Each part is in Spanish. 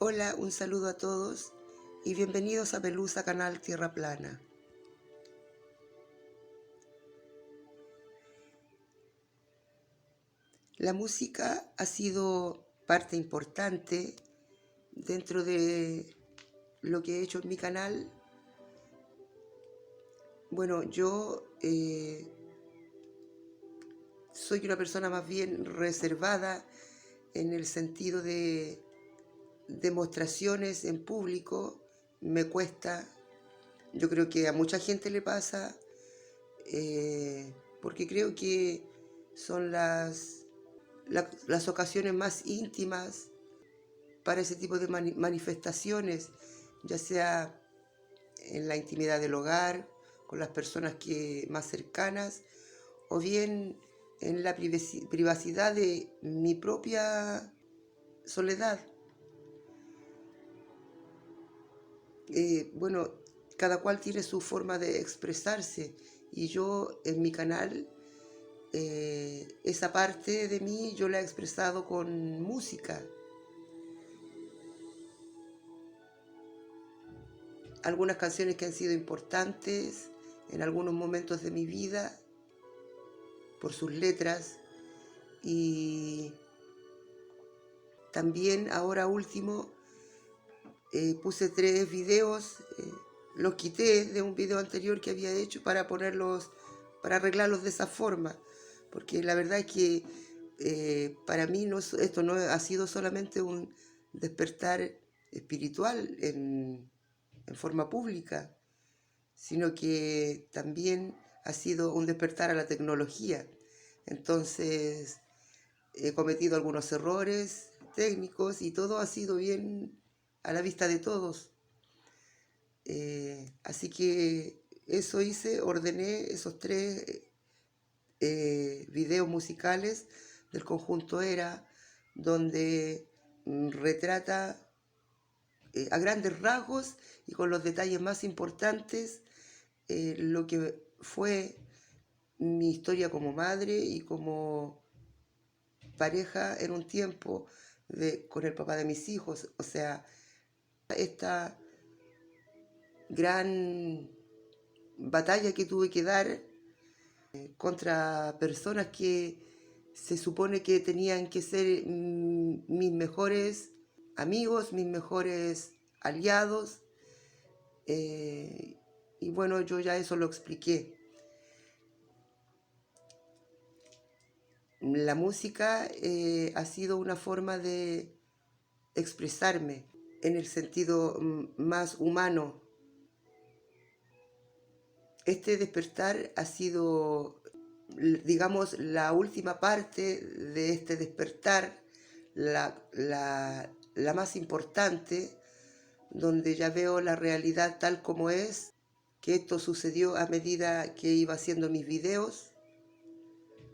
Hola, un saludo a todos y bienvenidos a Pelusa Canal Tierra Plana. La música ha sido parte importante dentro de lo que he hecho en mi canal. Bueno, yo soy una persona más bien reservada en el sentido de demostraciones en público. Me cuesta, yo creo que a mucha gente le pasa, porque creo que son las ocasiones más íntimas para ese tipo de manifestaciones, ya sea en la intimidad del hogar, con las personas más cercanas, o bien en la privacidad de mi propia soledad. Bueno, cada cual tiene su forma de expresarse y yo en mi canal esa parte de mí yo la he expresado con música. Algunas canciones que han sido importantes en algunos momentos de mi vida por sus letras, y también ahora último puse 3 videos, los quité de un video anterior que había hecho para arreglarlos de esa forma, porque la verdad es que para mí esto no ha sido solamente un despertar espiritual en forma pública, sino que también ha sido un despertar a la tecnología. Entonces he cometido algunos errores técnicos y todo ha sido bien a la vista de todos. Así que eso hice, ordené esos 3 videos musicales del conjunto Era, donde retrata a grandes rasgos y con los detalles más importantes lo que fue mi historia como madre y como pareja en un tiempo con el papá de mis hijos. O sea, esta gran batalla que tuve que dar contra personas que se supone que tenían que ser mis mejores amigos, mis mejores aliados. Y bueno, yo ya eso lo expliqué. La música ha sido una forma de expresarme en el sentido más humano. Este despertar ha sido, digamos, la última parte de este despertar, la más importante, donde ya veo la realidad tal como es, que esto sucedió a medida que iba haciendo mis videos.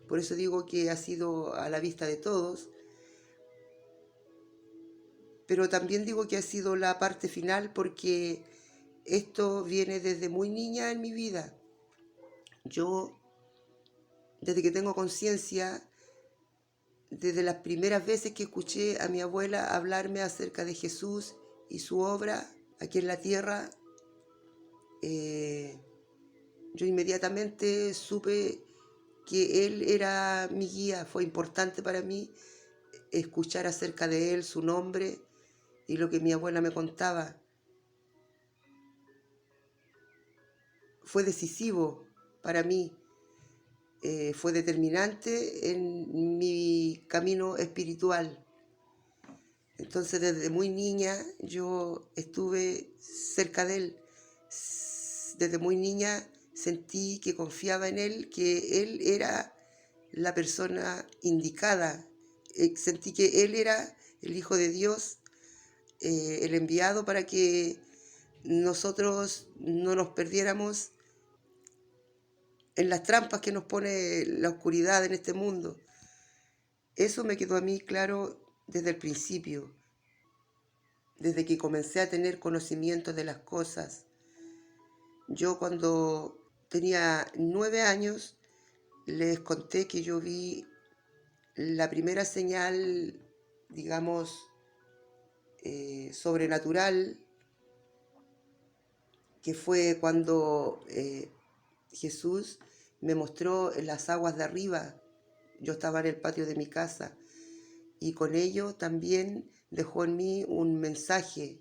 Por eso digo que ha sido a la vista de todos, pero también digo que ha sido la parte final porque esto viene desde muy niña en mi vida. Yo, desde que tengo conciencia, desde las primeras veces que escuché a mi abuela hablarme acerca de Jesús y su obra aquí en la tierra, yo inmediatamente supe que Él era mi guía. Fue importante para mí escuchar acerca de Él, su nombre y lo que mi abuela me contaba. Fue decisivo para mí, fue determinante en mi camino espiritual. Entonces desde muy niña yo estuve cerca de Él. Desde muy niña sentí que confiaba en Él, que Él era la persona indicada. Sentí que Él era el Hijo de Dios, el enviado para que nosotros no nos perdiéramos en las trampas que nos pone la oscuridad en este mundo. Eso me quedó a mí claro desde el principio, desde que comencé a tener conocimiento de las cosas. Yo cuando tenía 9 años les conté que yo vi la primera señal, digamos, sobrenatural, que fue cuando Jesús me mostró las aguas de arriba. Yo estaba en el patio de mi casa y con ello también dejó en mí un mensaje.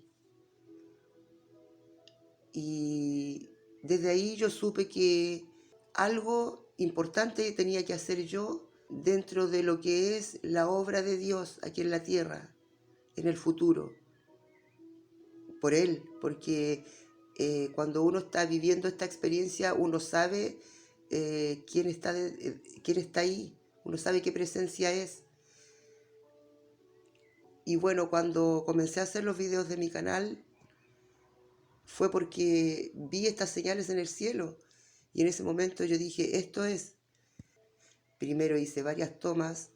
Y desde ahí yo supe que algo importante tenía que hacer yo dentro de lo que es la obra de Dios aquí en la tierra, en el futuro, por Él, porque cuando uno está viviendo esta experiencia, uno sabe quién está ahí, uno sabe qué presencia es. Y bueno, cuando comencé a hacer los videos de mi canal, fue porque vi estas señales en el cielo. Y en ese momento yo dije, esto es. Primero hice varias tomas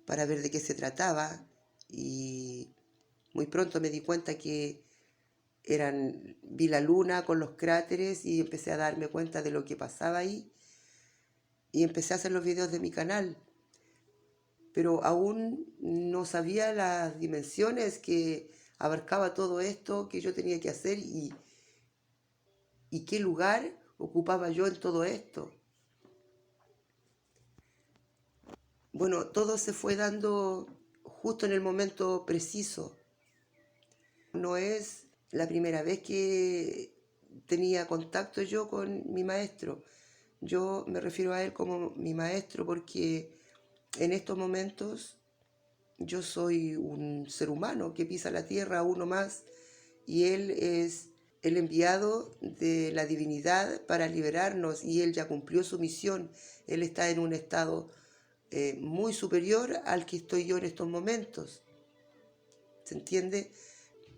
para ver de qué se trataba y muy pronto me di cuenta que vi la luna con los cráteres y empecé a darme cuenta de lo que pasaba ahí y empecé a hacer los videos de mi canal. Pero aún no sabía las dimensiones que abarcaba todo esto que yo tenía que hacer y qué lugar ocupaba yo en todo esto. Bueno, todo se fue dando justo en el momento preciso. No es la primera vez que tenía contacto yo con mi maestro. Yo me refiero a él como mi maestro porque en estos momentos yo soy un ser humano que pisa la tierra, uno más, y él es el enviado de la divinidad para liberarnos y él ya cumplió su misión. Él está en un estado muy superior al que estoy yo en estos momentos. ¿Se entiende?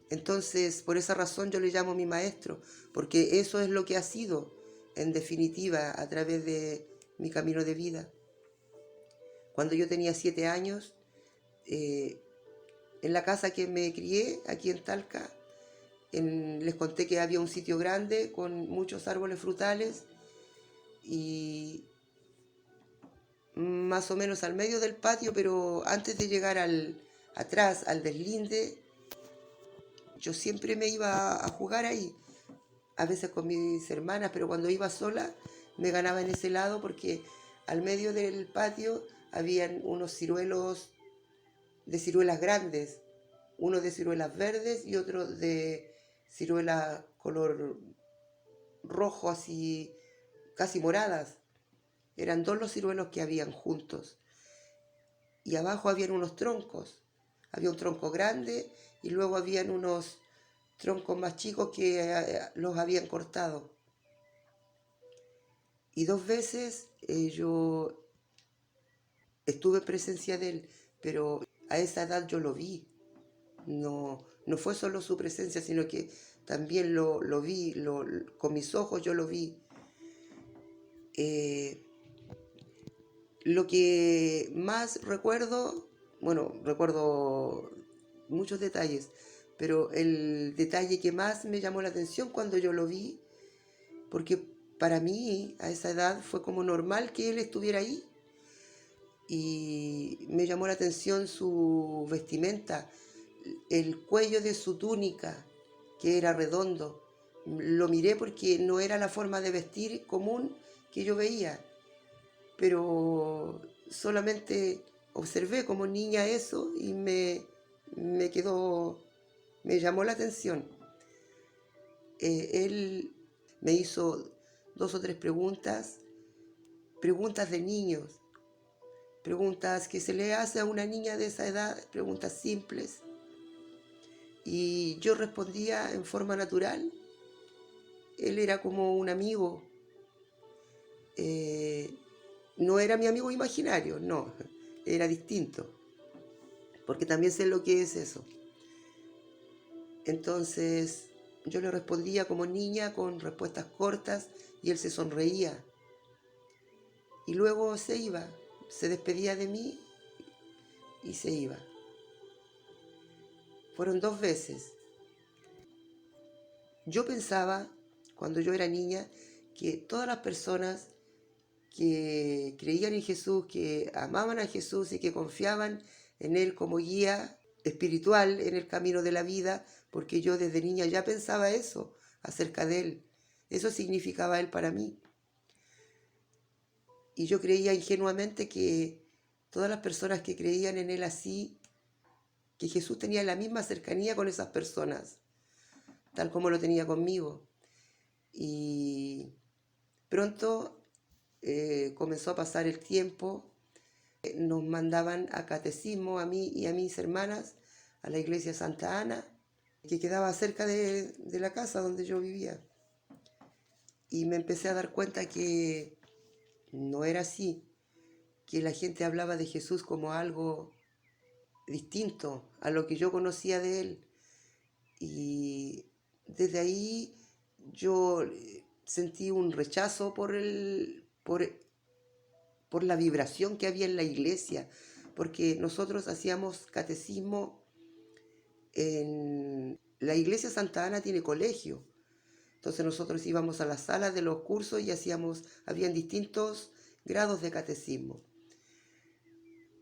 Entonces, por esa razón yo le llamo mi maestro, porque eso es lo que ha sido, en definitiva, a través de mi camino de vida. Cuando yo tenía 7 años, en la casa que me crié, aquí en Talca, les conté que había un sitio grande con muchos árboles frutales y más o menos al medio del patio, pero antes de llegar atrás, al deslinde, yo siempre me iba a jugar ahí, a veces con mis hermanas, pero cuando iba sola me ganaba en ese lado porque al medio del patio habían unos ciruelos de ciruelas grandes, uno de ciruelas verdes y otro de ciruelas color rojo, así casi moradas. Eran dos los ciruelos que habían juntos. Y abajo habían unos troncos. Había un tronco grande y luego habían unos troncos más chicos que los habían cortado. Y 2 veces yo estuve en presencia de él, pero a esa edad yo lo vi. No fue solo su presencia, sino que también lo vi, con mis ojos yo lo vi. Lo que más recuerdo, bueno, recuerdo muchos detalles, pero el detalle que más me llamó la atención cuando yo lo vi, porque para mí a esa edad fue como normal que él estuviera ahí, y me llamó la atención su vestimenta, el cuello de su túnica, que era redondo. Lo miré porque no era la forma de vestir común que yo veía, pero solamente observé como niña eso y me quedó, me llamó la atención. Él me hizo 2 o 3 preguntas de niños, preguntas que se le hace a una niña de esa edad, preguntas simples. Y yo respondía en forma natural. Él era como un amigo. No era mi amigo imaginario, no, era distinto, porque también sé lo que es eso. Entonces yo le respondía como niña con respuestas cortas y él se sonreía. Y luego se iba, se despedía de mí y se iba. Fueron 2 veces. Yo pensaba, cuando yo era niña, que todas las personas que creían en Jesús, que amaban a Jesús y que confiaban en Él como guía, espiritual en el camino de la vida, porque yo desde niña ya pensaba eso acerca de Él. Eso significaba Él para mí. Y yo creía ingenuamente que todas las personas que creían en Él así, que Jesús tenía la misma cercanía con esas personas, tal como lo tenía conmigo. Y pronto comenzó a pasar el tiempo, nos mandaban a catecismo a mí y a mis hermanas a la iglesia Santa Ana, que quedaba cerca de la casa donde yo vivía. Y me empecé a dar cuenta que no era así, que la gente hablaba de Jesús como algo distinto a lo que yo conocía de Él. Y desde ahí yo sentí un rechazo por la vibración que había en la iglesia, porque nosotros hacíamos catecismo en la iglesia Santa Ana tiene colegio. Entonces nosotros íbamos a las salas de los cursos y habían distintos grados de catecismo.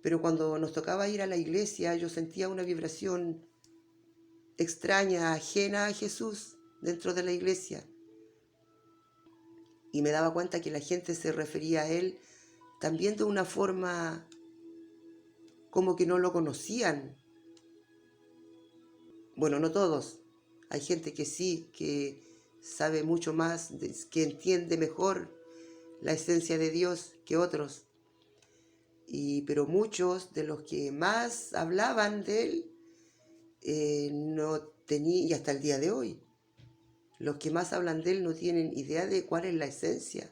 Pero cuando nos tocaba ir a la iglesia, yo sentía una vibración extraña, ajena a Jesús dentro de la iglesia. Y me daba cuenta que la gente se refería a Él también de una forma como que no lo conocían. Bueno, no todos. Hay gente que sí, que sabe mucho más, que entiende mejor la esencia de Dios que otros. Pero muchos de los que más hablaban de Él no tenían, y hasta el día de hoy, los que más hablan de Él no tienen idea de cuál es la esencia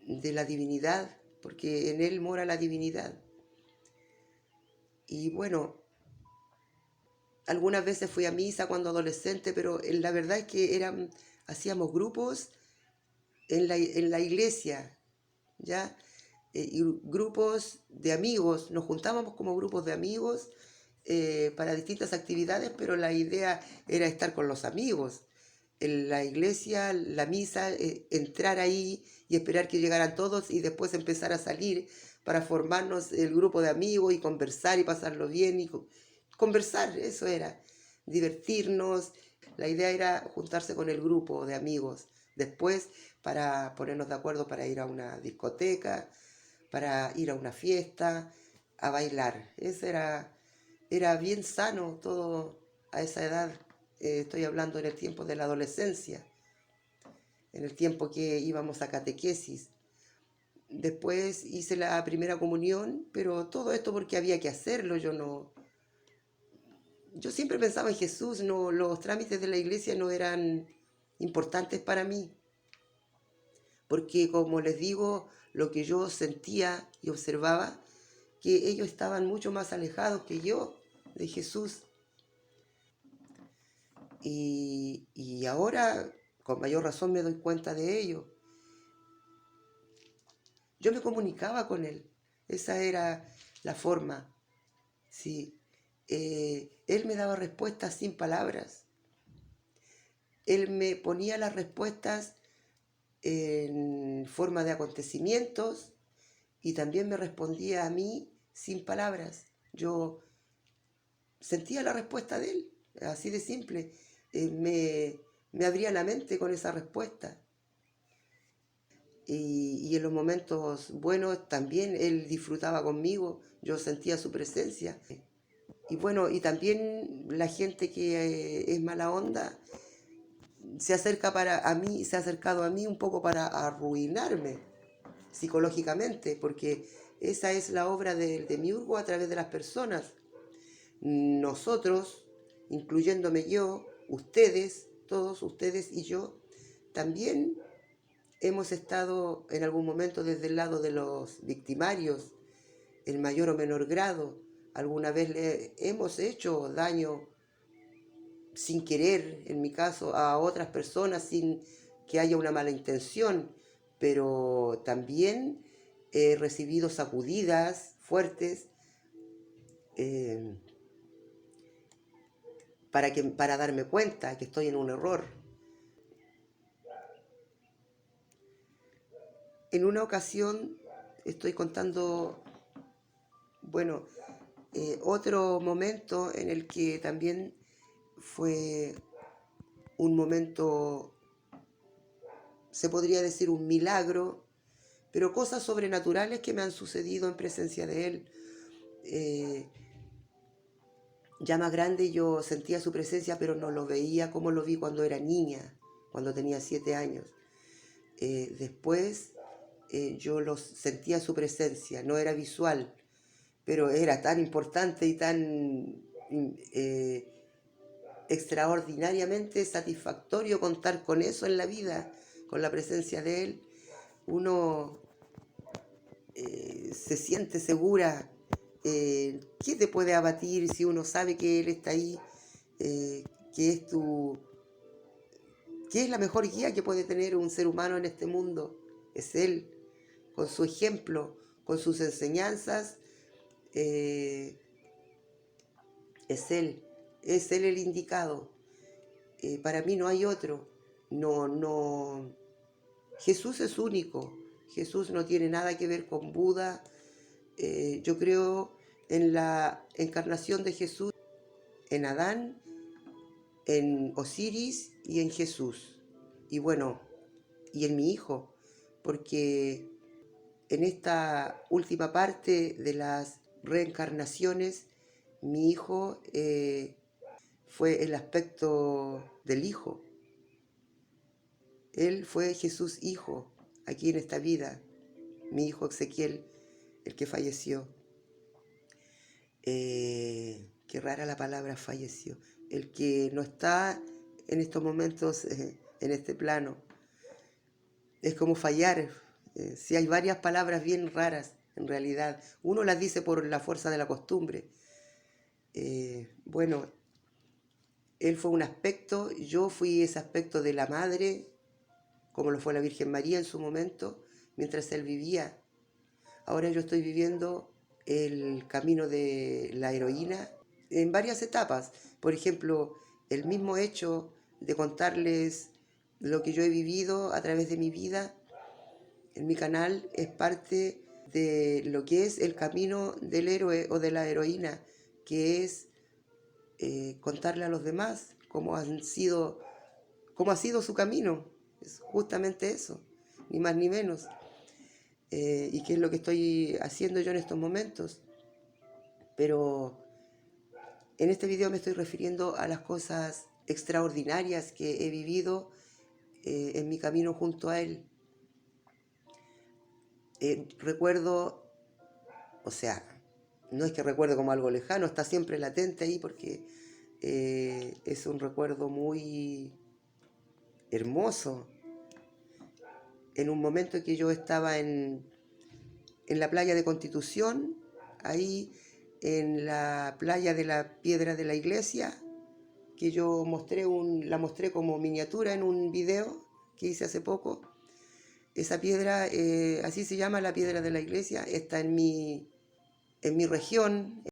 de la divinidad, porque en Él mora la divinidad. Y bueno, algunas veces fui a misa cuando adolescente, pero la verdad es que hacíamos grupos en la iglesia, ¿ya? Y grupos de amigos, nos juntábamos como grupos de amigos para distintas actividades, pero la idea era estar con los amigos. En la iglesia, la misa, entrar ahí y esperar que llegaran todos y después empezar a salir para formarnos el grupo de amigos y conversar y pasarlo bien y conversar, eso era, divertirnos. La idea era juntarse con el grupo de amigos después para ponernos de acuerdo para ir a una discoteca, para ir a una fiesta, a bailar. Era bien sano todo a esa edad. Estoy hablando en el tiempo de la adolescencia, en el tiempo que íbamos a catequesis. Después hice la primera comunión, pero todo esto porque había que hacerlo. Yo siempre pensaba en Jesús, no, los trámites de la iglesia no eran importantes para mí, porque como les digo, lo que yo sentía y observaba, que ellos estaban mucho más alejados que yo de Jesús. Y ahora, con mayor razón, me doy cuenta de ello. Yo me comunicaba con él, esa era la forma, sí. Él me daba respuestas sin palabras, él me ponía las respuestas en forma de acontecimientos y también me respondía a mí sin palabras. Yo sentía la respuesta de él, así de simple. Me abría la mente con esa respuesta. Y en los momentos buenos también él disfrutaba conmigo, yo sentía su presencia. Y bueno, y también la gente que es mala onda se ha acercado a mí un poco para arruinarme psicológicamente, porque esa es la obra de Demiurgo a través de las personas. Nosotros, incluyéndome yo, ustedes, todos ustedes y yo, también hemos estado en algún momento desde el lado de los victimarios, en mayor o menor grado. Alguna vez le hemos hecho daño sin querer, en mi caso, a otras personas sin que haya una mala intención, pero también he recibido sacudidas fuertes eh, para darme cuenta que estoy en un error. En una ocasión estoy contando, bueno, Otro momento en el que también fue un momento, se podría decir un milagro, pero cosas sobrenaturales que me han sucedido en presencia de Él. Ya más grande yo sentía su presencia, pero no lo veía como lo vi cuando era niña, cuando tenía 7 años. Después yo sentía su presencia, no era visual, pero era tan importante y tan extraordinariamente satisfactorio contar con eso en la vida, con la presencia de Él. Uno se siente segura. ¿Qué te puede abatir si uno sabe que Él está ahí? Que es que es la mejor guía que puede tener un ser humano en este mundo. Es Él, con su ejemplo, con sus enseñanzas. Es Él el indicado. Para mí no hay otro. No. Jesús es único. Jesús no tiene nada que ver con Buda. Yo creo en la encarnación de Jesús, en Adán, en Osiris y en Jesús. Y bueno, y en mi hijo, porque en esta última parte de las reencarnaciones, mi hijo fue el aspecto del hijo. Él fue Jesús hijo aquí en esta vida, mi hijo Ezequiel, el que falleció. Qué rara la palabra falleció. El que no está en estos momentos en este plano. Es como fallar. Si hay varias palabras bien raras, en realidad. Uno las dice por la fuerza de la costumbre. Bueno, él fue un aspecto, yo fui ese aspecto de la madre, como lo fue la Virgen María en su momento, mientras él vivía. Ahora yo estoy viviendo el camino de la heroína en varias etapas. Por ejemplo, el mismo hecho de contarles lo que yo he vivido a través de mi vida en mi canal es parte de lo que es el camino del héroe o de la heroína, que es contarle a los demás cómo ha sido su camino. Es justamente eso, ni más ni menos. Y qué es lo que estoy haciendo yo en estos momentos. Pero en este video me estoy refiriendo a las cosas extraordinarias que he vivido en mi camino junto a Él. Recuerdo, o sea, no es que recuerde como algo lejano, está siempre latente ahí porque es un recuerdo muy hermoso. En un momento en que yo estaba en la playa de Constitución, ahí en la playa de la Piedra de la Iglesia, que yo la mostré como miniatura en un video que hice hace poco. Esa piedra, así se llama, la Piedra de la Iglesia, está en mi región,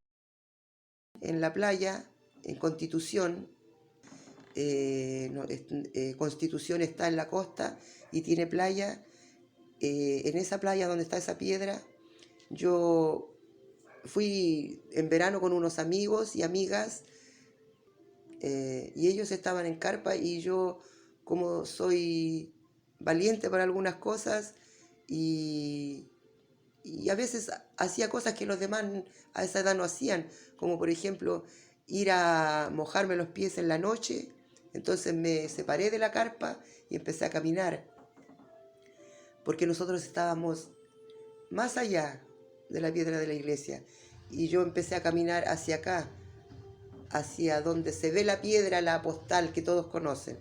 en la playa, en Constitución. Constitución está en la costa y tiene playa. En esa playa donde está esa piedra, yo fui en verano con unos amigos y amigas y ellos estaban en carpa y yo, como soy valiente para algunas cosas y a veces hacía cosas que los demás a esa edad no hacían, como por ejemplo ir a mojarme los pies en la noche. Entonces me separé de la carpa y empecé a caminar, porque nosotros estábamos más allá de la Piedra de la Iglesia y yo empecé a caminar hacia acá, hacia donde se ve la piedra, la postal que todos conocen,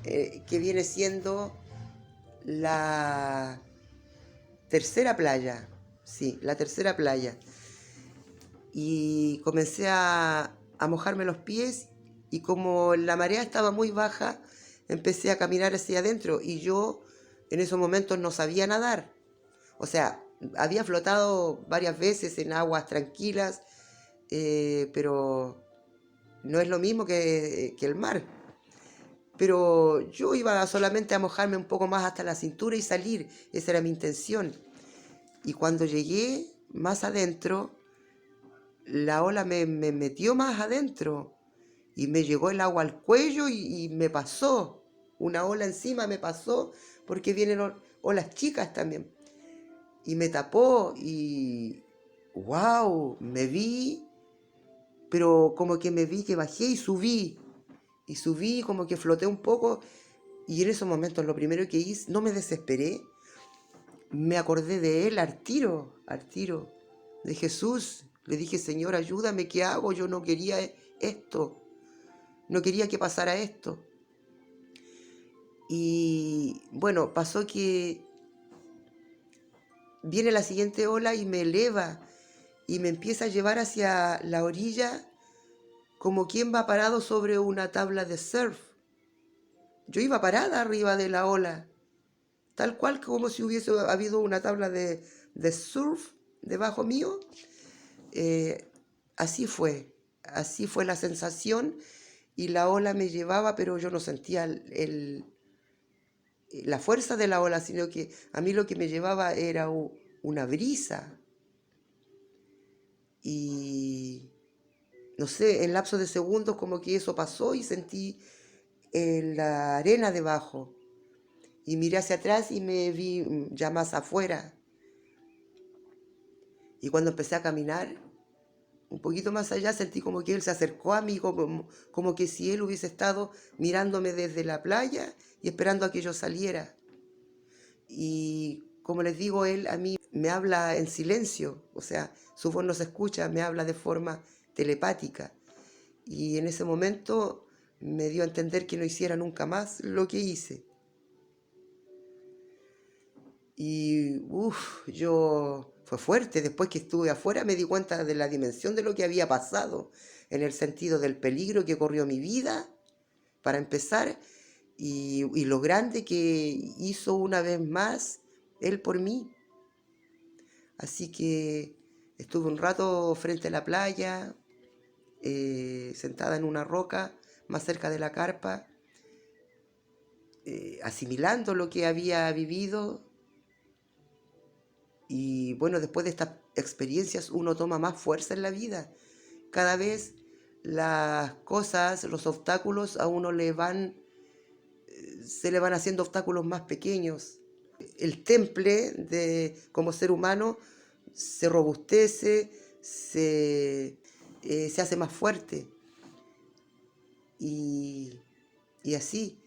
que viene siendo la tercera playa, sí, la tercera playa. Y comencé a mojarme los pies y como la marea estaba muy baja, empecé a caminar hacia adentro y yo en esos momentos no sabía nadar. O sea, había flotado varias veces en aguas tranquilas, pero no es lo mismo que el mar. Pero yo iba solamente a mojarme un poco más hasta la cintura y salir. Esa era mi intención. Y cuando llegué más adentro, la ola me metió más adentro y me llegó el agua al cuello y me pasó. Una ola encima me pasó porque vienen olas chicas también. Y me tapó y wow, me vi, pero como que me vi que bajé y subí. Y subí, como que floté un poco. Y en esos momentos lo primero que hice, no me desesperé, me acordé de él al tiro, de Jesús. Le dije, Señor, ayúdame, ¿qué hago? Yo no quería esto, no quería que pasara esto. Y bueno, pasó que viene la siguiente ola y me eleva y me empieza a llevar hacia la orilla como quien va parado sobre una tabla de surf. Yo iba parada arriba de la ola, tal cual como si hubiese habido una tabla de surf debajo mío. Eh, así fue la sensación y la ola me llevaba, pero yo no sentía la fuerza de la ola, sino que a mí lo que me llevaba era una brisa. Y no sé, en lapso de segundos como que eso pasó y sentí la arena debajo. Y miré hacia atrás y me vi ya más afuera. Y cuando empecé a caminar, un poquito más allá, sentí como que él se acercó a mí, como que si él hubiese estado mirándome desde la playa y esperando a que yo saliera. Y como les digo, él a mí me habla en silencio, o sea, su voz no se escucha, me habla de forma telepática. Y en ese momento me dio a entender que no hiciera nunca más lo que hice. Y fue fuerte. Después que estuve afuera me di cuenta de la dimensión de lo que había pasado, en el sentido del peligro que corrió mi vida, para empezar, y lo grande que hizo una vez más él por mí. Así que estuve un rato frente a la playa, sentada en una roca, más cerca de la carpa, asimilando lo que había vivido. Y bueno, después de estas experiencias uno toma más fuerza en la vida. Cada vez las cosas, los obstáculos a uno se le van haciendo obstáculos más pequeños. El temple como ser humano se robustece, se hace más fuerte. Y, y así,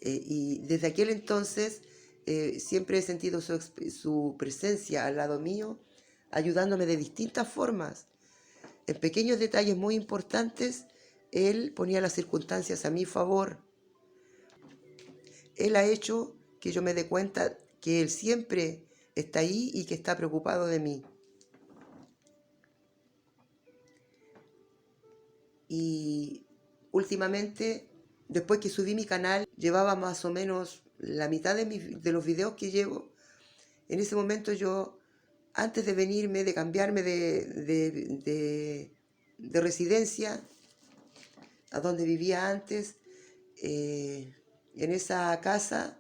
y desde aquel entonces siempre he sentido su presencia al lado mío, ayudándome de distintas formas. En pequeños detalles muy importantes, él ponía las circunstancias a mi favor. Él ha hecho que yo me dé cuenta que él siempre está ahí y que está preocupado de mí. Y últimamente, después que subí mi canal, llevaba más o menos la mitad de los videos que llevo. En ese momento yo, antes de venirme, de cambiarme de residencia, a donde vivía antes, en esa casa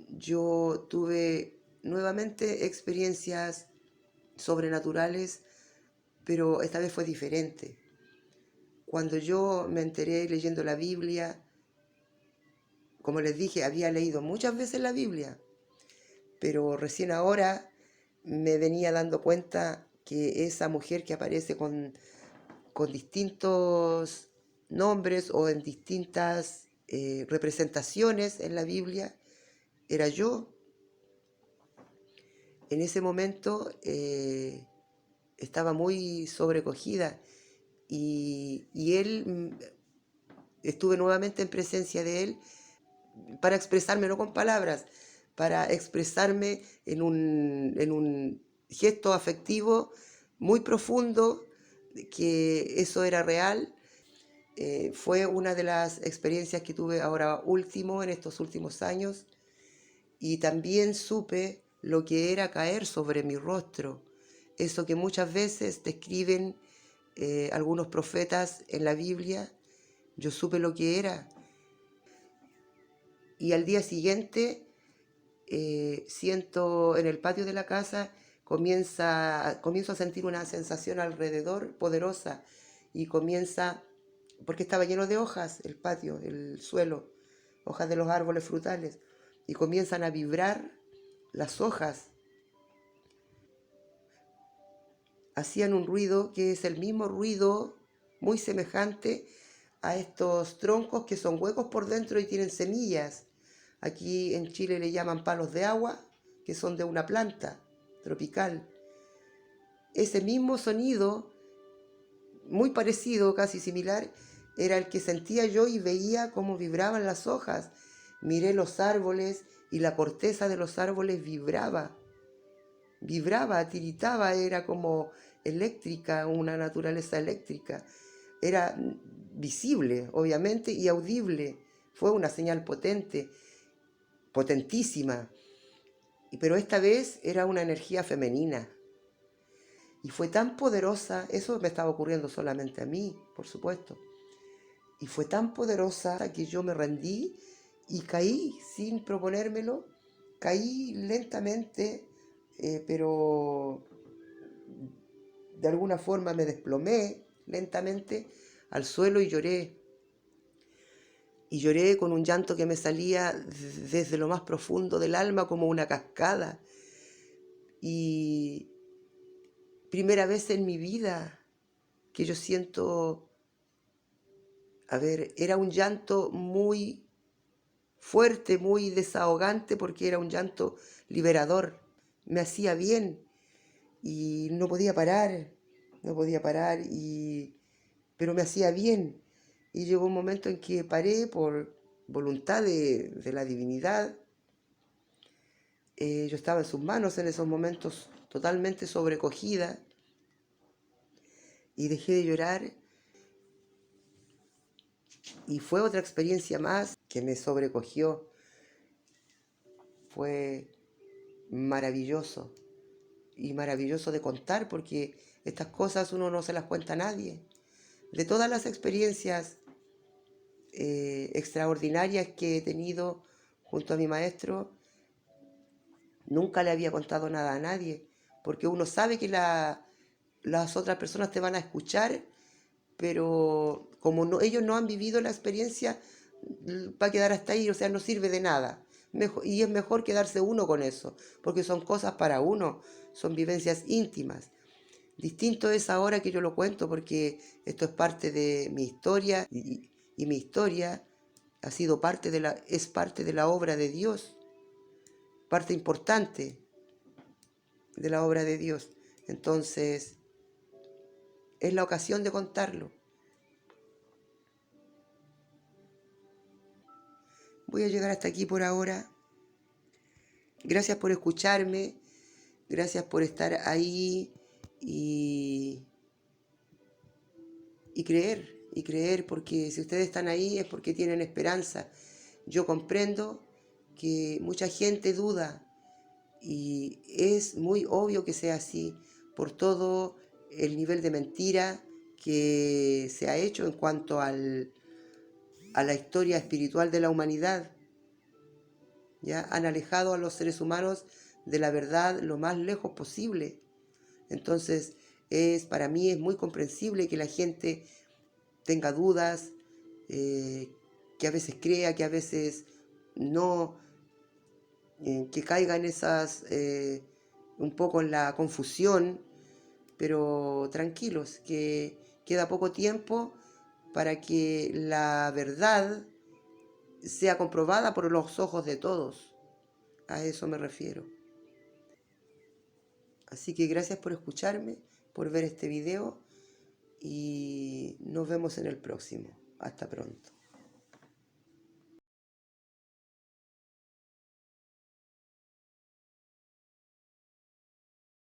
yo tuve nuevamente experiencias sobrenaturales, pero esta vez fue diferente. Cuando yo me enteré leyendo la Biblia, como les dije, había leído muchas veces la Biblia, pero recién ahora me venía dando cuenta que esa mujer que aparece con distintos nombres o en distintas representaciones en la Biblia, era yo. En ese momento estaba muy sobrecogida y estuve nuevamente en presencia de él para expresarme, no con palabras, para expresarme en un gesto afectivo muy profundo, que eso era real. Fue una de las experiencias que tuve ahora último, en estos últimos años, y también supe lo que era caer sobre mi rostro, eso que muchas veces describen algunos profetas en la Biblia. Yo supe lo que era. Y al día siguiente siento en el patio de la casa comienzo a sentir una sensación alrededor poderosa y comienza, porque estaba lleno de hojas, el patio, el suelo, hojas de los árboles frutales, y comienzan a vibrar las hojas. Hacían un ruido que es el mismo ruido, muy semejante a estos troncos que son huecos por dentro y tienen semillas. Aquí en Chile le llaman palos de agua, que son de una planta tropical. Ese mismo sonido, muy parecido, casi similar, era el que sentía yo y veía cómo vibraban las hojas. Miré los árboles y la corteza de los árboles vibraba. Vibraba, tiritaba, era como eléctrica, una naturaleza eléctrica. Era visible, obviamente, y audible. Fue una señal potente, potentísima. Pero esta vez era una energía femenina. Y fue tan poderosa, eso me estaba ocurriendo solamente a mí, por supuesto. Y fue tan poderosa que yo me rendí y caí sin proponérmelo. Caí lentamente, pero de alguna forma me desplomé lentamente al suelo y lloré. Y lloré con un llanto que me salía desde lo más profundo del alma como una cascada. Y primera vez en mi vida que yo siento, a ver, era un llanto muy fuerte, muy desahogante, porque era un llanto liberador. Me hacía bien y no podía parar, pero me hacía bien. Y llegó un momento en que paré por voluntad de la divinidad. Yo estaba en sus manos en esos momentos totalmente sobrecogida y dejé de llorar. Y fue otra experiencia más que me sobrecogió. Fue maravilloso y maravilloso de contar, porque estas cosas uno no se las cuenta a nadie. De todas las experiencias extraordinarias que he tenido junto a mi maestro, nunca le había contado nada a nadie, porque uno sabe que las otras personas te van a escuchar, pero como ellos no han vivido la experiencia, va a quedar hasta ahí, o sea, no sirve de nada. Y es mejor quedarse uno con eso, porque son cosas para uno, son vivencias íntimas. Distinto es ahora que yo lo cuento, porque esto es parte de mi historia y mi historia es parte de la obra de Dios, parte importante de la obra de Dios. Entonces, es la ocasión de contarlo. Voy a llegar hasta aquí por ahora. Gracias por escucharme, gracias por estar ahí y creer, porque si ustedes están ahí es porque tienen esperanza. Yo comprendo que mucha gente duda y es muy obvio que sea así por todo el nivel de mentira que se ha hecho en cuanto a la historia espiritual de la humanidad. ¿Ya? Han alejado a los seres humanos de la verdad lo más lejos posible. Entonces, para mí es muy comprensible que la gente tenga dudas, que a veces crea, que a veces no, que caiga en un poco en la confusión, pero tranquilos, que queda poco tiempo para que la verdad sea comprobada por los ojos de todos. A eso me refiero. Así que gracias por escucharme, por ver este video y nos vemos en el próximo. Hasta pronto.